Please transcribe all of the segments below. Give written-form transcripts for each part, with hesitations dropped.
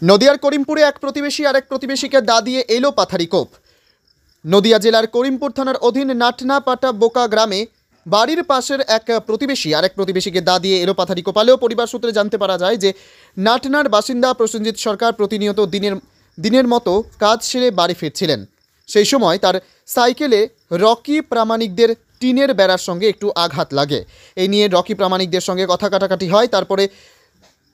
নদিয়ার করিমপুরে এক প্রতিবেশী আরেক প্রতিবেশীকে দা দিয়ে এলো পাথারি কোপ। নদিয়া জেলার করিমপুর থানার অধীন নাটনাপাটা বোকা গ্রামে বাড়ির পাশের এক প্রতিবেশী আরেক প্রতিবেশীকে দা দিয়ে এলো পাথারি কোপালেও পরিবার সূত্রে জানতে পারা যায় যে নাটনার বাসিন্দা প্রসেনজিৎ সরকার প্রতিনিয়ত দিনের মতো কাজ সেরে বাড়ি ফিরছিলেন। সেই সময় তার সাইকেলে রকি প্রামাণিকদের টিনের বেড়ার সঙ্গে একটু আঘাত লাগে। এই নিয়ে রকি প্রামাণিকদের সঙ্গে কথা কাটাকাটি হয়। তারপরে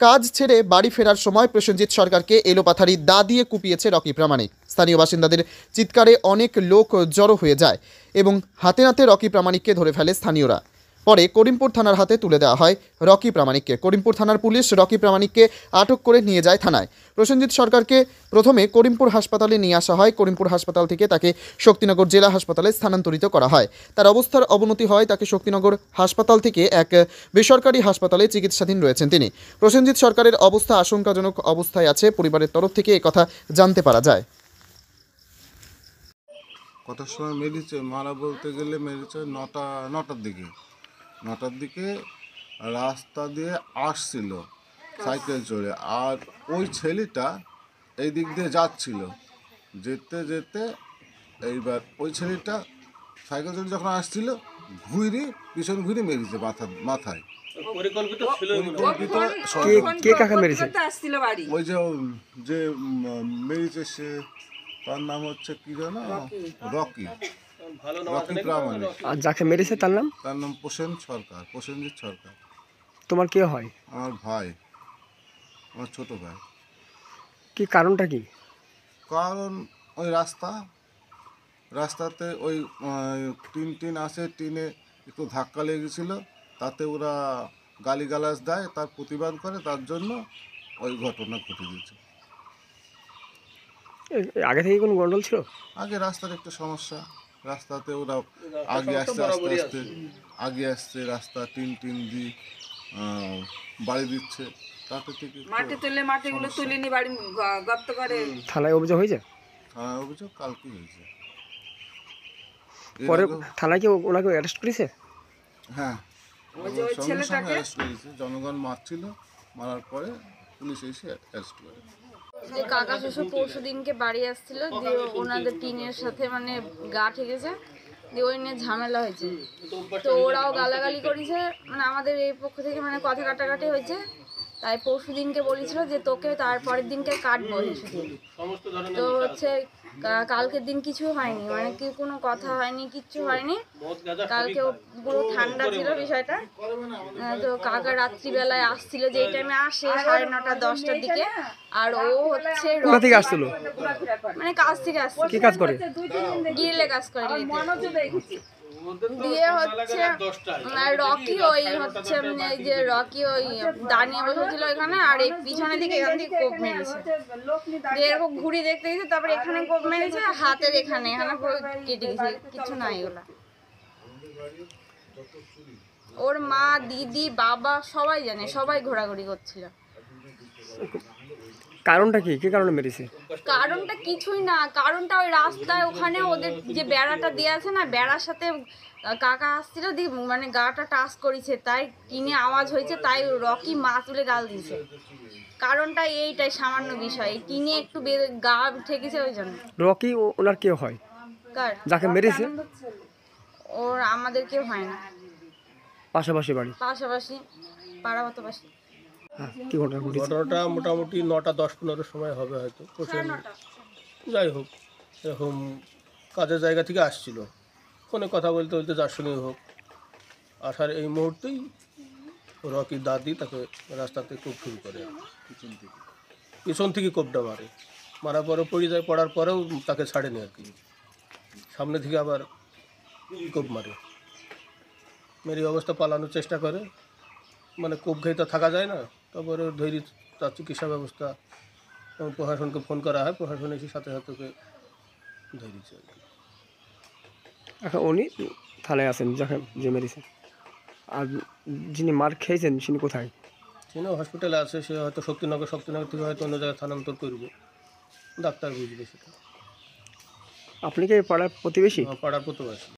কাজ ছেড়ে বাড়ি ফেরার সময় প্রসেনজিৎ সরকারকে এলোপাথারি দা দিয়ে কুপিয়েছে রকি প্রামাণিক। স্থানীয় বাসিন্দাদের চিৎকারে অনেক লোক জড়ো হয়ে যায় এবং হাতে নাতে রকি প্রামাণিককে ধরে ফেলে স্থানীয়রা। পরে করিমপুর থানার হাতে তুলে দেওয়া হয় রকি প্রামাণিককে। করিমপুর থানার পুলিশ রকি প্রামাণিককে আটক করে নিয়ে যায় থানায়। প্রসেনজিৎ সরকারকে প্রথমে করিমপুর হাসপাতালে নিয়ে আসা হয়। করিমপুর হাসপাতাল থেকে তাকে শক্তিনগর জেলা হাসপাতালে স্থানান্তরিত করা হয়। তার অবস্থার অবনতি হয়, তাকে শক্তিনগর হাসপাতাল থেকে এক বেসরকারি হাসপাতালে চিকিৎসাধীন রয়েছেন তিনি। প্রসেনজিৎ সরকারের অবস্থা আশঙ্কাজনক অবস্থায় আছে, পরিবারের তরফ থেকে একথা জানতে পারা যায়। কটার সময় মেরেছে? মারা বলতে গেলে মেরেছে নটার দিকে রাস্তা দিয়ে আসছিল সাইকেল চড়ে, আর ওই ছেলেটা এই দিক দিয়ে যাচ্ছিল, যেতে যেতে এইবার ওই ছেলেটা সাইকেল চড়ে যখন আসছিল পিছন ঘুরে মেরেছে মাথায়। কে কাকে মেরেছে? ওই যে মেরেছে সে, তার নাম হচ্ছে কি জানো, রকি প্রামাণিক। আর যাকে মেরেছে তার নাম প্রসেনজিৎ সরকার। তোমার কে হয়? আমার ভাই, আমার ছোট ভাই। কি কারণটা কি? কারণ ওই রাস্তাতে ওই টিন আসে, টিনে একটু ধাক্কা লেগেছিল, তাতে ওরা গালিগালাজ দেয়, তার প্রতিবাদ করে, তার জন্য ওই ঘটনা ঘটে দিয়েছে। আগে থেকে কোনো গন্ডগোল ছিল? আগে রাস্তার একটু সমস্যা, রাস্তাতে ওরা আগে আসছে রাস্তা টিন দিয়ে বাড়ি দিচ্ছে, তাতে থেকে মাটিগুলো তুলে নিয়ে বাড়ি গর্ত করে। থানায় অভিযোগ হয়েছে? থানায় অভিযোগ কালকে হয়েছে। পরে থানায় কি ওনাকে অ্যারেস্ট করেছে? হ্যাঁ, সঙ্গে সঙ্গে অ্যারেস্ট করেছে। জনগণ মারছিল, মারার পরে পুলিশ এসে অ্যারেস্ট করে। যে কাকা শ্বশুর পরশু দিনকে বাড়ি আসছিল, দিয়ে ওনাদের টিনের সাথে মানে গা ঠেকেছে, দিয়ে ওই নিয়ে ঝামেলা হয়েছে। তো ওরাও গালাগালি করেছে, মানে আমাদের এই পক্ষ থেকে মানে কথা কাটাকাটি হয়েছে। তাই পরশু দিনকে বলেছিল যে তোকে তারপরের দিনকে কাটবো শুধু। তো হচ্ছে কালকের দিন কিছু হয়নি, মানে কি কোনো কথা হয়নি, কিচ্ছু হয়নি। কালকে পুরো ঠান্ডা ছিল বিষয়টা। তো কাকা রাত্রিবেলায় আসছিল, যে টাইমে আসে 9:30 10টার দিকে। আর ও হচ্ছে কোথা থেকে আসছিল? মানে কাজ থেকে আসছে। কি কাজ করে? গিরিলে কাজ করে। দিয়ে হচ্ছে রকি ওই হচ্ছে যে রকি ওই দাঁড়িয়ে বসেছিল এখানে, আর এই পিছনের দিকে এখান থেকে কোপ মেরেছে। এরকম ঘুরি দেখতে গেছে, তারপরে এখানে কোপ মেরেছে, হাতের এখানে কেটে গেছে, কিছু নাই ওগুলা। ওর মা, দিদি, বাবা সবাই জানে, সবাই ঘোরাঘুরি করছিল। কারণটা কি? কি কারণে মেরেছে? কারণটা কিছুই না, কারণটা ওই রাস্তায় ওখানে ওদের যে বেড়াটা দেওয়া আছে না, বেড়ার সাথে কাকা আসছিল, দিয়ে মানে গাটা টাচ করেছে, তাই কিনে আওয়াজ হয়েছে, তাই রকি মা তুলে গাল দিয়েছে। কারণটা এইটাই, সামান্য বিষয়, কিনে একটু গা ঠেকেছে ওই জন্য। রকি ওনার কেউ হয়? কার? যাকে মেরেছে ওর আমাদের কেউ হয় না, পাশাপাশি বাড়ি, পাশাপাশি পাড়াপাশি। কি ঘটনাটা মোটামুটি 9টা 10-15 সময় হবে হয়তো। যাই হোক, এরকম কাজের জায়গা থেকে আসছিল, ফোনে কথা বলতে বলতে যার সঙ্গেই হোক, আসার এই মুহূর্তেই রকি দাদি তাকে রাস্তাতে কোপ শুরু করে, পিছন থেকে কোপটা মারার পরে পড়ে যায়, পড়ার পরেও তাকে ছাড়েনি আর কি, সামনে থেকে আবার কোপ মেরে অবস্থা পালানোর চেষ্টা করে, মানে কোপ খেয়ে তো থাকা যায় না। তারপরে ধৈর্য তার চিকিৎসা ব্যবস্থা এবং প্রশাসনকে ফোন করা হয়, প্রশাসন এসে সাথে সাথে ধরেছে আর কি। এখন উনি থানায় আছেন, যাকে যে মেরেছে। আর যিনি মার খেয়েছেন তিনি কোথায়? তিনি হসপিটালে আছে, সে হয়তো শক্তিনগর থেকে হয়তো অন্য জায়গায় স্থানান্তর করব, ডাক্তার বুঝবে সেটা। আপনি কি পাড়ার প্রতিবেশী? পাড়ার প্রতিবেশী।